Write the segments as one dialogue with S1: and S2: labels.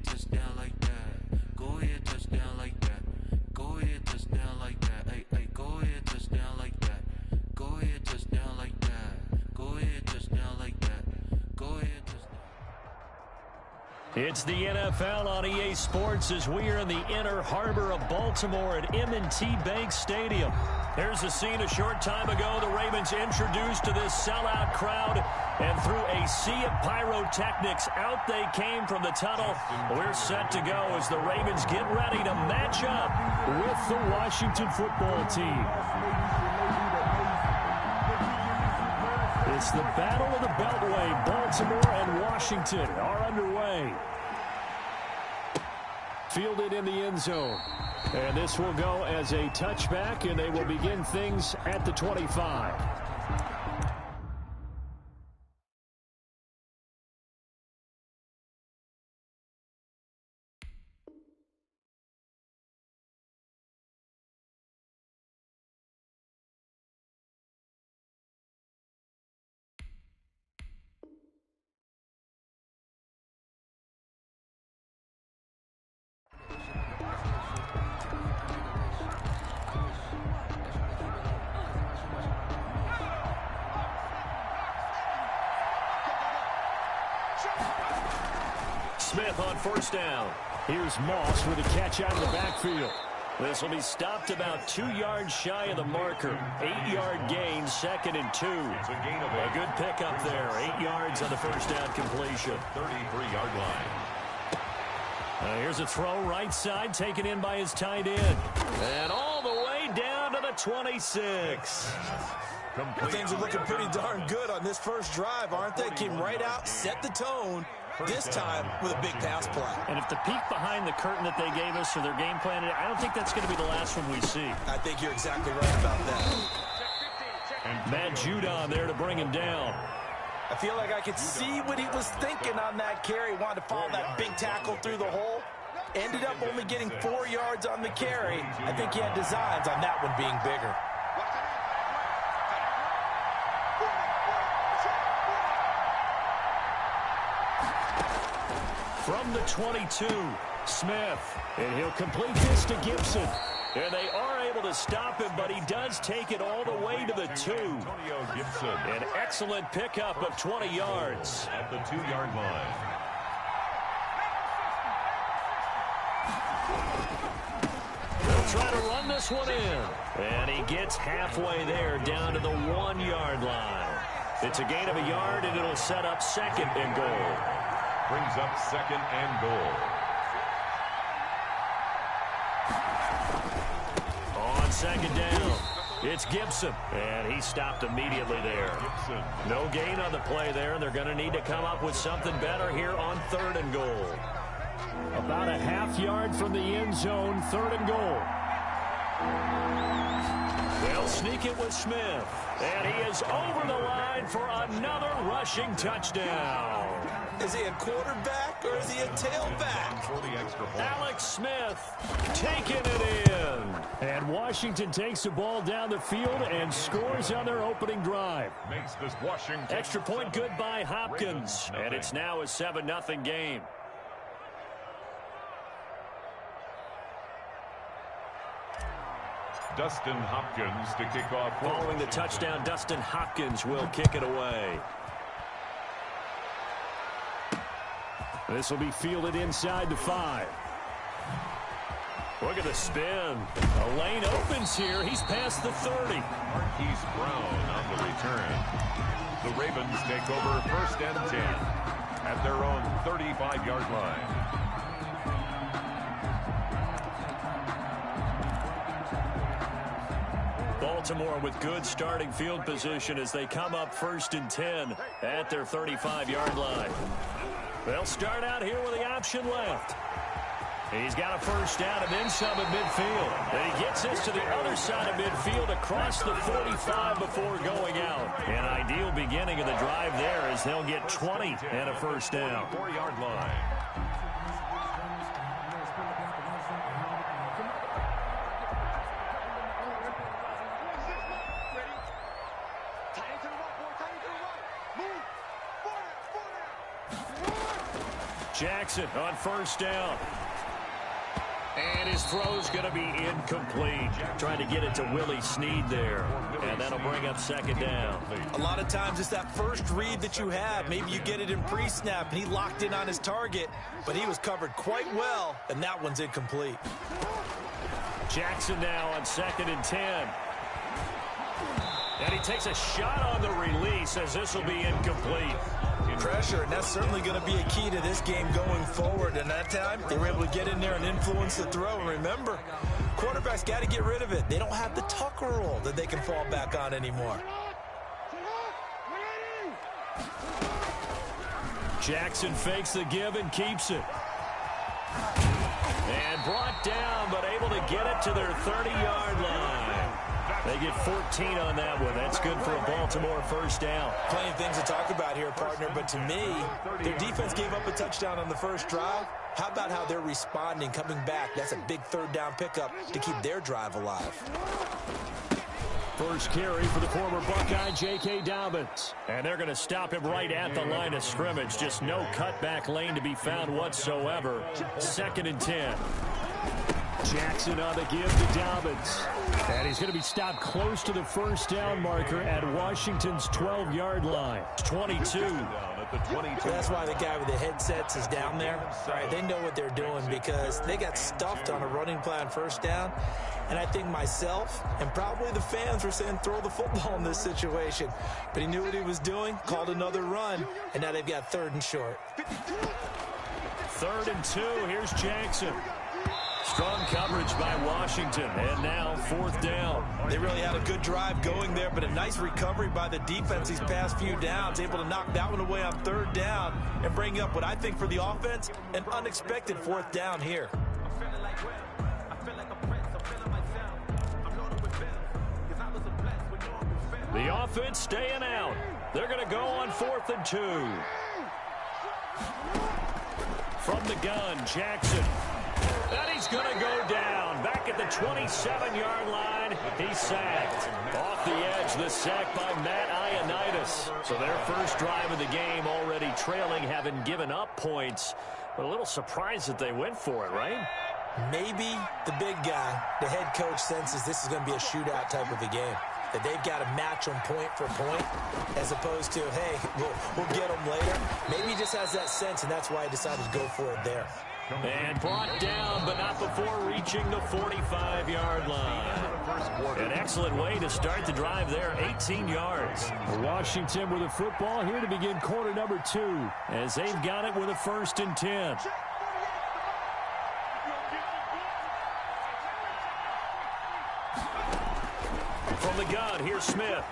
S1: ahead, touchdown like that. Go ahead, touchdown like that. Go ahead, touchdown like that. Hey, hey, go ahead, touchdown like that. Go ahead, touchdown like that. Go ahead, touchdown like that. Go ahead, touchdown.
S2: It's the NFL on EA Sports as we are in the inner harbor of Baltimore at M&T Bank Stadium. Here's the scene a short time ago. The Ravens introduced to this sellout crowd, and through a sea of pyrotechnics, out they came from the tunnel. We're set to go as the Ravens get ready to match up with the Washington football team. It's the Battle of the Beltway. Baltimore and Washington are underway. Fielded in the end zone. And this will go as a touchback, and they will begin things at the 25. Smith on first down. Here's Moss with a catch out of the backfield. This will be stopped about 2 yards shy of the marker. 8-yard gain, 2nd and 2. A good pickup there. 8 yards on the first down completion.
S3: 33-yard line.
S2: Here's a throw right side, taken in by his tight end. And all the way down to the 26.
S4: Things are looking pretty darn good on this first drive, aren't they? Came right out, set the tone, this time with a big pass play.
S2: And if the peek behind the curtain that they gave us or their game plan, I don't think that's going to be the last one we see.
S4: I think you're exactly right about that.
S2: And Matt Judon there to bring him down.
S4: I feel like I could see what he was thinking on that carry. Wanted to follow that big tackle through the hole. Ended up only getting 4 yards on the carry. I think he had designs on that one being bigger.
S2: From the 22, Smith. And he'll complete this to Gibson. And they are able to stop him, but he does take it all the way to the 2. An excellent pickup of 20 yards.
S3: At the 2-yard line.
S2: They'll try to run this one in. And he gets halfway there down to the 1-yard line. It's a gain of a yard, and it'll set up 2nd and goal.
S3: Brings up 2nd and goal.
S2: On 2nd down, it's Gibson. And he stopped immediately there.
S3: Gibson.
S2: No gain on the play there, and they're going to need to come up with something better here on 3rd and goal. About a half-yard from the end zone, 3rd and goal. They'll sneak it with Smith. And he is over the line for another rushing touchdown.
S4: Is he a quarterback or is he a tailback?
S3: For the extra point.
S2: Alex Smith taking it in. And Washington takes the ball down the field and scores on their opening drive.
S3: Makes this Washington
S2: Extra point good by Hopkins. And it's now a 7-0 game.
S3: Dustin Hopkins to kick off.
S2: Following the touchdown, Dustin Hopkins will kick it away. This will be fielded inside the 5. Look at the spin. A lane opens here. He's past the 30.
S3: Marquise Brown on the return. The Ravens take over 1st and 10 at their own 35-yard line.
S2: Baltimore with good starting field position as they come up 1st and 10 at their 35-yard line. They'll start out here with the option left. He's got a first down and then some at midfield. And he gets this to the other side of midfield across the 45 before going out. An ideal beginning of the drive there as they'll get 20 and a first down.
S3: 4-yard line.
S2: Jackson on first down. And his throw's going to be incomplete. Trying to get it to Willie Snead there. And that'll bring up second down.
S4: A lot of times it's that first read that you have. Maybe you get it in pre-snap, and he locked in on his target, but he was covered quite well, and that one's incomplete.
S2: Jackson now on 2nd and 10. And he takes a shot on the release as this will be incomplete.
S4: Pressure, and that's certainly going to be a key to this game going forward. And that time, they were able to get in there and influence the throw. And remember, quarterbacks got to get rid of it. They don't have the tuck roll that they can fall back on anymore.
S2: Jackson fakes the give and keeps it. And brought down, but able to get it to their 30-yard line. They get 14 on that one. That's good for a Baltimore first down.
S4: Plenty of things to talk about here, partner, but to me, their defense gave up a touchdown on the first drive. How about how they're responding, coming back? That's a big third down pickup to keep their drive alive.
S2: First carry for the former Buckeye, J.K. Dobbins. And they're going to stop him right at the line of scrimmage. Just no cutback lane to be found whatsoever. 2nd and 10. Jackson on the give to Dobbins. And he's going to be stopped close to the first down marker at Washington's 12-yard line. 22.
S4: That's why the guy with the headsets is down there. Right, they know what they're doing because they got stuffed on a running play on first down. And I think myself and probably the fans were saying throw the football in this situation. But he knew what he was doing, called another run, and now they've got 3rd and short.
S2: 3rd and 2. Here's Jackson. Strong coverage by Washington, and now 4th down.
S4: They really had a good drive going there, but a nice recovery by the defense these past few downs, able to knock that one away on 3rd down and bring up what I think for the offense, an unexpected 4th down here.
S2: The offense staying out. They're going to go on 4th and 2. From the gun, Jackson. And he's going to go down. Back at the 27-yard line. He's sacked. Off the edge, the sack by Matt Ioannidis. So their first drive of the game already trailing, having given up points. But a little surprised that they went for it, right?
S4: Maybe the big guy, the head coach, senses this is going to be a shootout type of a game. That they've got to match them point for point as opposed to, hey, we'll get them later. Maybe he just has that sense, and that's why he decided to go for it there.
S2: And brought down, but not before reaching the 45-yard line. An excellent way to start the drive there, 18 yards. Washington with the football here to begin quarter number 2, as they've got it with a 1st and 10. From the gun, here's Smith.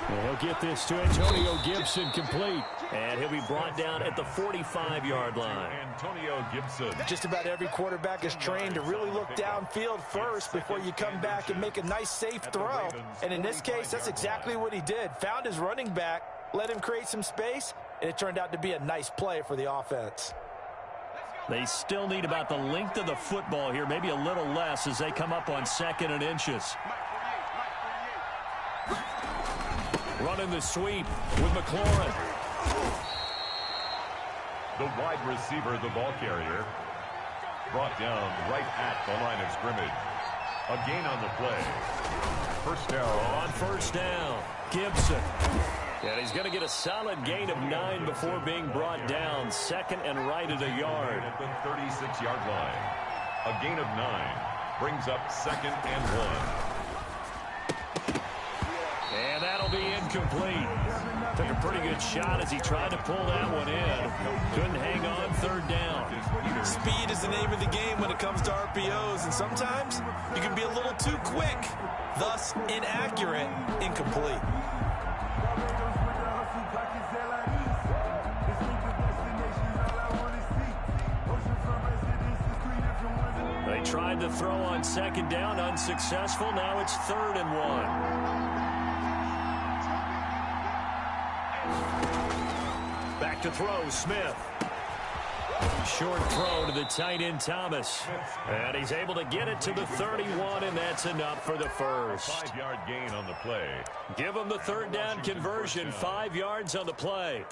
S2: And he'll get this to Antonio Gibson complete. And he'll be brought down at the 45-yard line.
S3: Antonio Gibson.
S4: Just about every quarterback is trained to really look downfield first before you come back and make a nice, safe throw. And in this case, that's exactly what he did. Found his running back, let him create some space, and it turned out to be a nice play for the offense.
S2: They still need about the length of the football here, maybe a little less as they come up on 2nd and inches. Running the sweep with McLaurin.
S3: The wide receiver, the ball carrier, brought down right at the line of scrimmage. A gain on the play. First down.
S2: On first down, Gibson. And he's going to get a solid gain of 9 before being brought down. 2nd and right at a yard.
S3: At the 36-yard line. A gain of 9 brings up 2nd and 1.
S2: And that'll be incomplete. Took a pretty good shot as he tried to pull that one in. Couldn't hang on 3rd down.
S4: Speed is the name of the game when it comes to RPOs, and sometimes you can be a little too quick, thus inaccurate, incomplete.
S2: They tried to throw on 2nd down, unsuccessful. Now it's 3rd and 1. Back to throw, Smith. Short throw to the tight end, Thomas. And he's able to get it to the 31, and that's enough for the first.
S3: 5-yard gain on the play.
S2: Give him the 3rd down conversion, 5 yards on the play.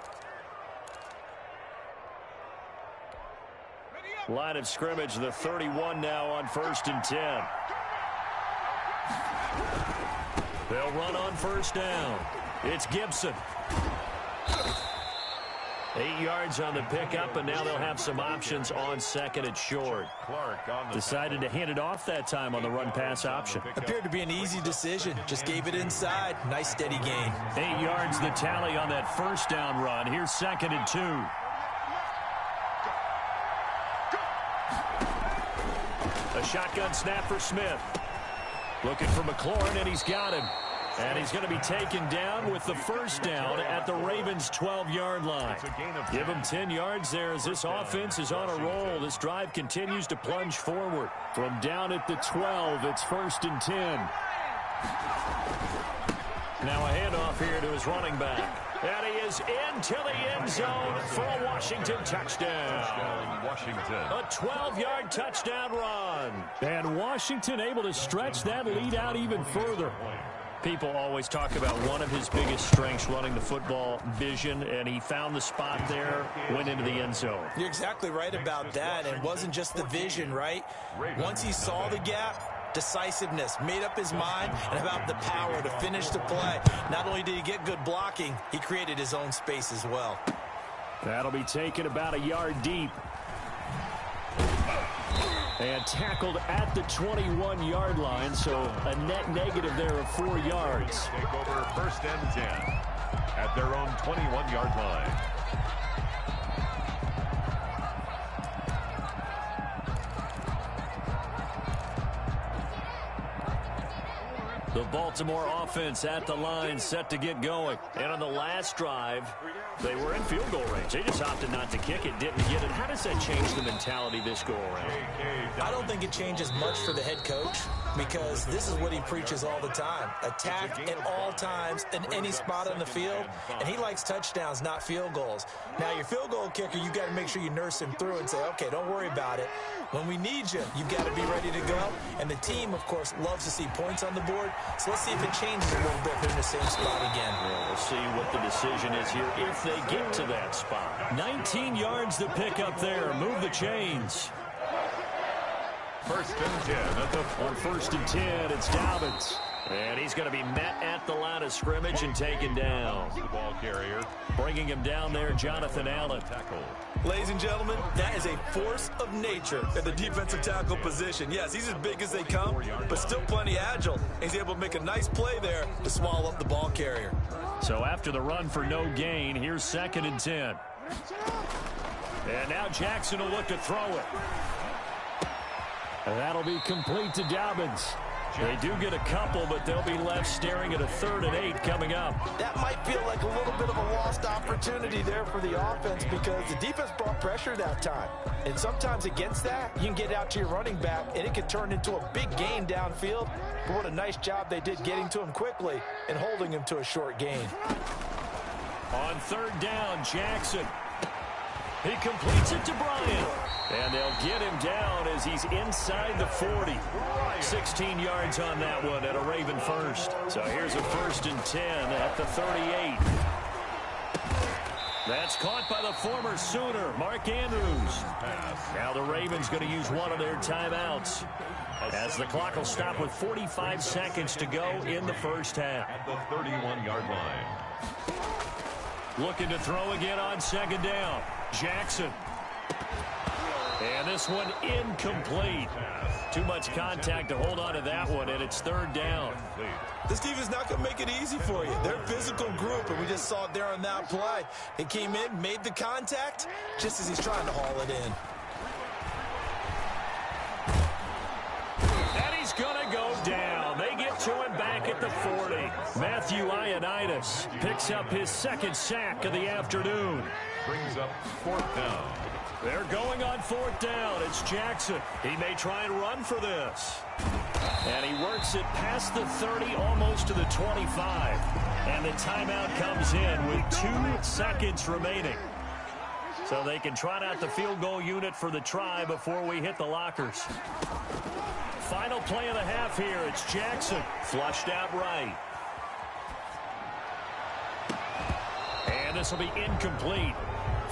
S2: Line of scrimmage, the 31 now on 1st and 10. They'll run on 1st down. It's Gibson. 8 yards on the pickup, and now they'll have some options on 2nd and short. Decided to hand it off that time on the run-pass option.
S4: Appeared to be an easy decision. Just gave it inside. Nice steady gain.
S2: 8 yards the tally on that 1st down run. Here's 2nd and 2. A shotgun snap for Smith. Looking for McLaurin, and he's got him. And he's going to be taken down with the 1st down at the Ravens' 12-yard line. Give him 10 yards there as this offense is on a roll. This drive continues to plunge forward. From down at the 12, it's 1st and 10. Now a handoff here to his running back. And he is into the end zone for a Washington touchdown. A 12-yard touchdown run. And Washington able to stretch that lead out even further. People always talk about one of his biggest strengths, running the football, vision, and he found the spot there, went into the end zone.
S4: You're exactly right about that. And it wasn't just the vision, right? Once he saw the gap, decisiveness, made up his mind, and about the power to finish the play. Not only did he get good blocking, he created his own space as well.
S2: That'll be taken about a yard deep. And tackled at the 21-yard line, so a net negative there of 4 yards.
S3: Take over 1st and 10 at their own 21-yard line.
S2: The Baltimore offense at the line, set to get going. And on the last drive, they were in field goal range. They just opted not to kick it, didn't get it. How does that change the mentality this go around?
S4: I don't think it changes much for the head coach, because this is what he preaches all the time. Attack at all times in any spot on the field, and he likes touchdowns, not field goals. Now, your field goal kicker, you got to make sure you nurse him through and say, okay, don't worry about it. When we need you, you've got to be ready to go. And the team, of course, loves to see points on the board. So let's see if it changes a little bit if they're in the same spot again.
S2: Well, we'll see what the decision is here if they get to that spot. 19 yards to pick up there. Move the chains.
S3: 1st and 10 at the
S2: On 1st and 10, it's Dobbins. And he's going to be met at the line of scrimmage and taken down.
S3: The ball carrier.
S2: Bringing him down there, Jonathan Allen.
S3: Tackle.
S4: Ladies and gentlemen, that is a force of nature at the defensive tackle position. Yes, he's as big as they come, but still plenty agile. He's able to make a nice play there to swallow up the ball carrier.
S2: So after the run for no gain, here's 2nd and 10. And now Jackson will look to throw it. And that'll be complete to Dobbins. They do get a couple, but they'll be left staring at a 3rd and 8 coming up.
S4: That might feel like a little bit of a lost opportunity there for the offense, because the defense brought pressure that time. And sometimes against that, you can get out to your running back, and it can turn into a big gain downfield. But what a nice job they did getting to him quickly and holding him to a short gain.
S2: On 3rd down, Jackson. He completes it to Bryant. And they'll get him down as he's inside the 40. 16 yards on that one at a Raven first. So here's a 1st and 10 at the 38. That's caught by the former Sooner, Mark Andrews. Now the Ravens going to use one of their timeouts, as the clock will stop with 45 seconds to go in the 1st half.
S3: At the 31-yard line.
S2: Looking to throw again on 2nd down. Jackson. And this one incomplete. Too much contact to hold on to that one, and it's 3rd down.
S4: This defense not going to make it easy for you. They're a physical group, and we just saw it there on that play. They came in, made the contact, just as he's trying to haul it in.
S2: And he's going to go down. They get to him back at the 40. Matthew Ioannidis picks up his 2nd sack of the afternoon.
S3: Brings up 4th down.
S2: They're going on 4th down. It's Jackson. He may try and run for this. And he works it past the 30, almost to the 25. And the timeout comes in with 2 seconds remaining. So they can trot out the field goal unit for the try before we hit the lockers. Final play of the half here. It's Jackson. Flushed out right. And this will be incomplete.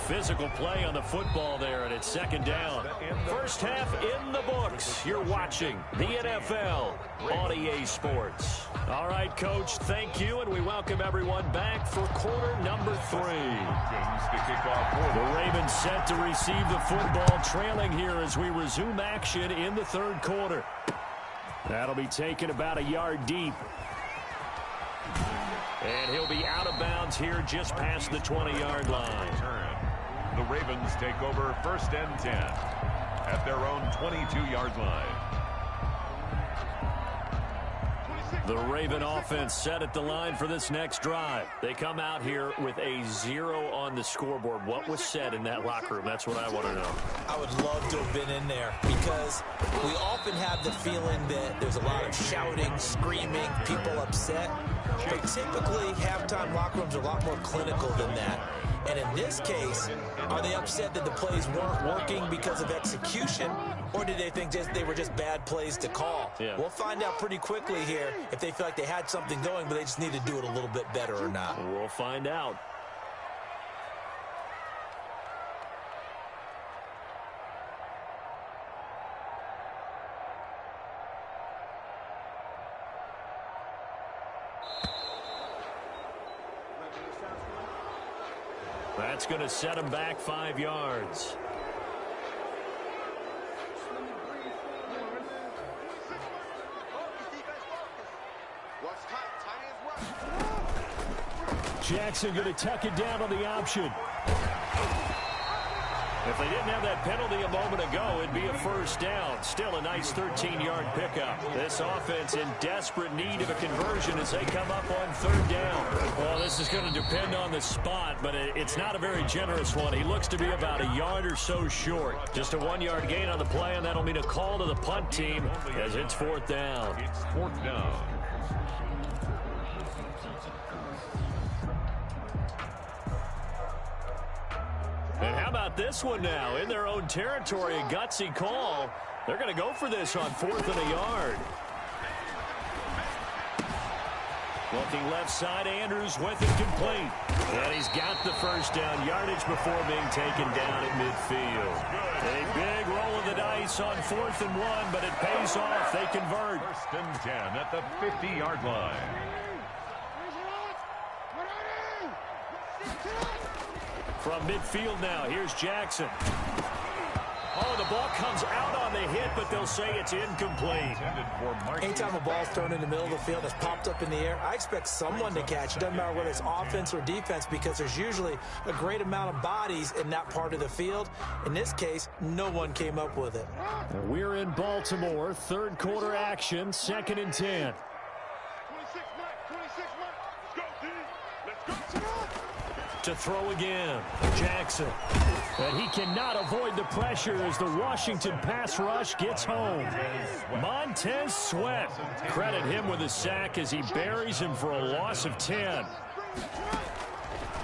S2: physical play on the football there, and it's second down. First half in the books. You're watching the NFL on EA Sports. All right, Coach, thank you, and we welcome everyone back for quarter number 3. The Ravens set to receive the football, trailing here as we resume action in the third quarter. That'll be taken about a yard deep. And he'll be out of bounds here just past the 20-yard line.
S3: The Ravens take over 1st and 10 at their own 22-yard line.
S2: The Raven offense set at the line for this next drive. They come out here with a 0 on the scoreboard. What was said in that locker room? That's what I want to know.
S4: I would love to have been in there because we often have the feeling that there's a lot of shouting, screaming, people upset. But typically, halftime locker rooms are a lot more clinical than that. And in this case, are they upset that the plays weren't working because of execution, or did they think they were just bad plays to call?
S2: Yeah.
S4: We'll find out pretty quickly here if they feel like they had something going, but they just need to do it a little bit better or not.
S2: We'll find out. That's going to set him back 5 yards. Jackson going to tuck it down on the option. If they didn't have that penalty a moment ago, it'd be a first down. Still a nice 13-yard pickup. This offense in desperate need of a conversion as they come up on 3rd down. Well, this is going to depend on the spot, but it's not a very generous one. He looks to be about a yard or so short. Just a 1-yard gain on the play, and that'll mean a call to the punt team as it's 4th down.
S3: It's 4th down.
S2: And how about this one now? In their own territory, a gutsy call. They're going to go for this on 4th and a yard. Looking left side, Andrews with it complete. And he's got the first down yardage before being taken down at midfield. A big roll of the dice on 4th and 1, but it pays off. They convert.
S3: 1st and 10 at the 50-yard line.
S2: From midfield now, here's Jackson. Oh, the ball comes out on the hit, but they'll say it's incomplete.
S4: Anytime a ball's thrown in the middle of the field that's popped up in the air, I expect someone to catch. It doesn't matter whether it's offense or defense because there's usually a great amount of bodies in that part of the field. In this case, no one came up with it.
S2: We're in Baltimore, 3rd quarter action, 2nd and 10. To throw again, Jackson. But he cannot avoid the pressure as the Washington pass rush gets home. Montez Sweat. Credit him with a sack as he buries him for a loss of 10.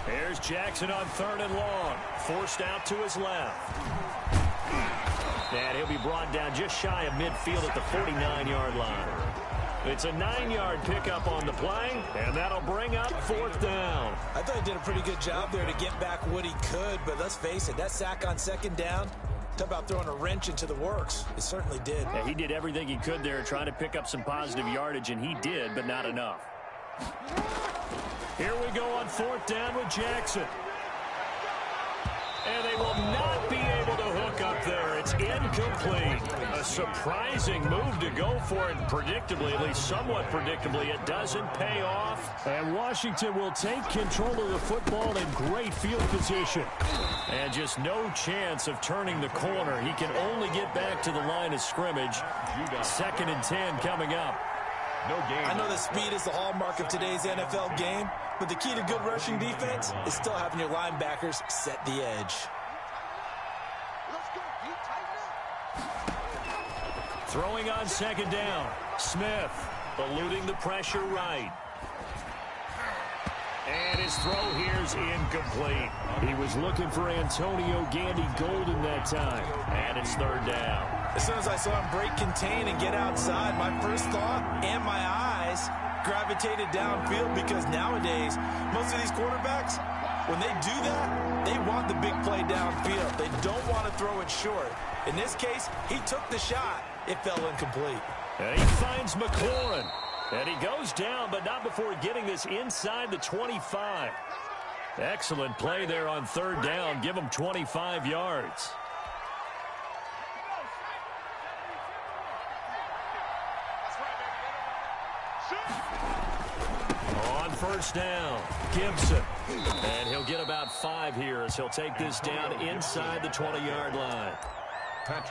S2: Here's Jackson on 3rd and long. Forced out to his left. And he'll be brought down just shy of midfield at the 49-yard line. It's a 9-yard pickup on the play, and that'll bring up 4th down.
S4: I thought he did a pretty good job there to get back what he could, but let's face it, that sack on 2nd down, talk about throwing a wrench into the works. It certainly did.
S2: Yeah, he did everything he could there trying to pick up some positive yardage, and he did, but not enough. Here we go on 4th down with Jackson. And they will not be able to hook up there. It's incomplete. A surprising move to go for it. Predictably, at least somewhat predictably, it doesn't pay off. And Washington will take control of the football in great field position. And just no chance of turning the corner. He can only get back to the line of scrimmage. 2nd and 10 coming up.
S3: No gain.
S4: I know that speed is the hallmark of today's NFL game, but the key to good rushing defense is still having your linebackers set the edge.
S2: Throwing on 2nd down. Smith eluding the pressure right. And his throw here's incomplete. He was looking for Antonio Gandy Golden that time. And it's 3rd down.
S4: As soon as I saw him break contain and get outside, my first thought and my eyes gravitated downfield because nowadays, most of these quarterbacks, When they do that, they want the big play downfield. They don't want to throw it short. In this case, he took the shot. It fell incomplete.
S2: And he finds McLaurin. And he goes down, but not before getting this inside the 25. Excellent play there on third down. Give him 25 yards. On first down, Gibson. And he'll get about 5 here as he'll take this down inside the 20-yard line.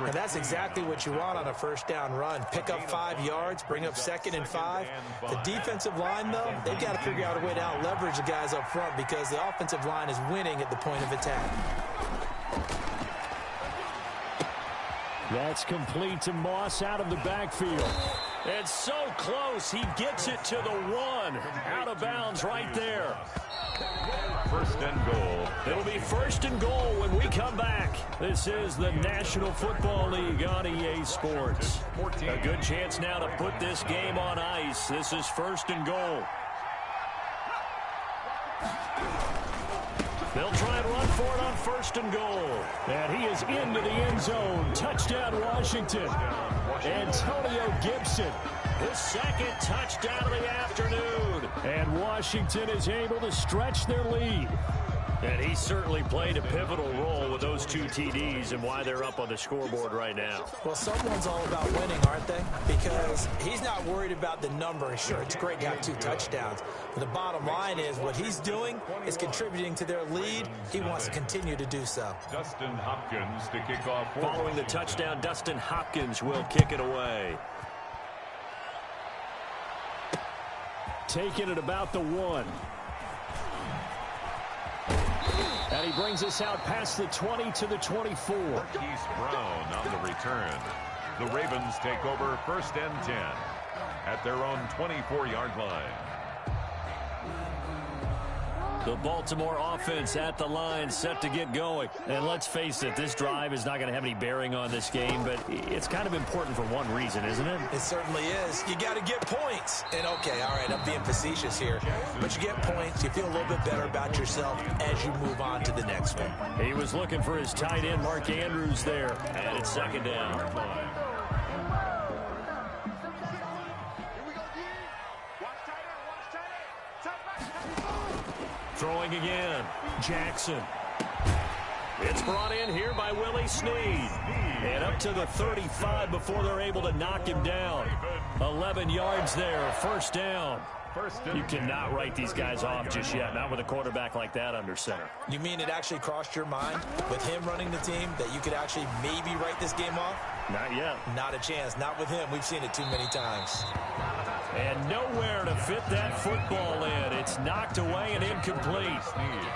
S4: And that's exactly what you want on a first down run. Pick up 5 yards, bring up 2nd and 5. The defensive line, though, they've got to figure out a way to out-leverage the guys up front because the offensive line is winning at the point of attack.
S2: That's complete to Moss out of the backfield. It's so close. He gets it to the 1. Out of bounds right there.
S3: First and goal.
S2: It'll be first and goal when we come back. This is the National Football League on EA Sports. A good chance now to put this game on ice. This is first and goal. They'll try and run for it on first and goal. And he is into the end zone. Touchdown, Washington. Antonio Gibson, his 2nd touchdown of the afternoon. And Washington is able to stretch their lead. And he certainly played a pivotal role with those 2 TDs and why they're up on the scoreboard right now.
S4: Well, someone's all about winning, aren't they? Because he's not worried about the number. Sure, it's great to have 2 touchdowns. But the bottom line is what he's doing is contributing to their lead. He wants to continue to do so.
S3: Dustin Hopkins to kick off.
S2: Following the touchdown, Dustin Hopkins will kick it away. Taking it about the 1. And he brings us out past the 20 to the 24.
S3: Marquise Brown on the return. The Ravens take over first and 10 at their own 24-yard line.
S2: The Baltimore offense at the line, set to get going. And let's face it, this drive is not going to have any bearing on this game, but it's kind of important for one reason, isn't it?
S4: It certainly is. You got to get points. And, okay, all right, I'm being facetious here. But you get points, you feel a little bit better about yourself as you move on to the next one.
S2: He was looking for his tight end, Mark Andrews, there. And it's 2nd down. Throwing again, Jackson. It's brought in here by Willie Snead. And up to the 35 before they're able to knock him down. 11 yards there, first down. You cannot write these guys off just yet, not with a quarterback like that under center.
S4: You mean it actually crossed your mind with him running the team that you could actually maybe write this game off?
S2: Not yet.
S4: Not a chance. Not with him. We've seen it too many times.
S2: And nowhere to fit that football in. It's knocked away and incomplete.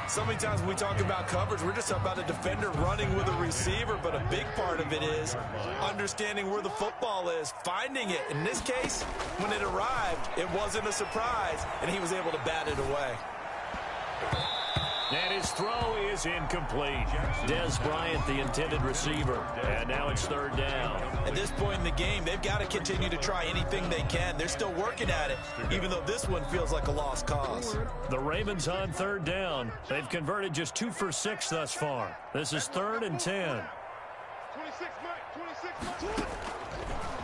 S4: So many times when we talk about coverage, we're just about a defender running with a receiver, but a big part of it is understanding where the football is, finding it. In this case, when it arrived, it wasn't a surprise, and he was able to bat it away.
S2: And his throw is incomplete. Des Bryant, the intended receiver. And now it's third down.
S4: At this point in the game, they've got to continue to try anything they can. They're still working at it, even though this one feels like a lost cause.
S2: The Ravens on third down. They've converted just 2 for 6 thus far. This is 3rd and 10.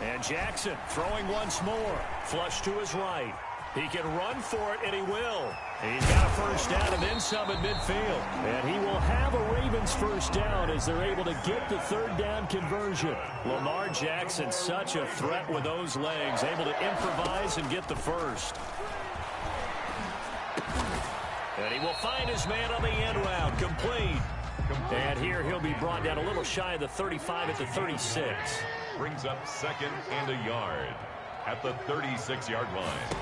S2: And Jackson throwing once more. Flush to his right. He can run for it, and he will. He's got a first down and then some at midfield. And he will have a Ravens first down as they're able to get the third down conversion. Lamar Jackson, such a threat with those legs, able to improvise and get the first. And he will find his man on the end route, complete. And here he'll be brought down a little shy of the 35 at the 36.
S3: Brings up 2nd and a yard at the 36-yard line.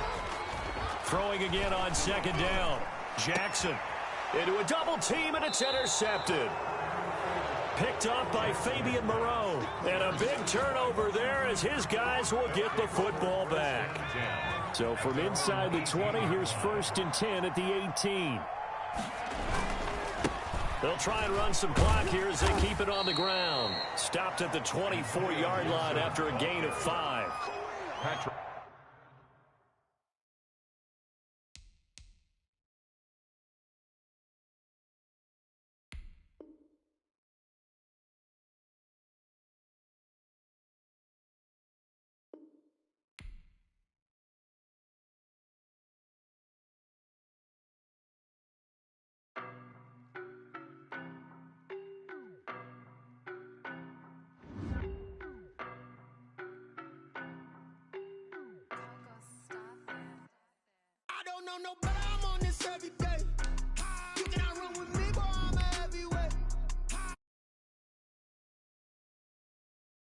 S2: Throwing again on 2nd down. Jackson into a double team, and it's intercepted. Picked up by Fabian Moreau. And a big turnover there as his guys will get the football back. So from inside the 20, here's 1st and 10 at the 18. They'll try and run some clock here as they keep it on the ground. Stopped at the 24-yard line after a gain of 5.
S3: Patrick.
S5: know no better, I'm on this every day.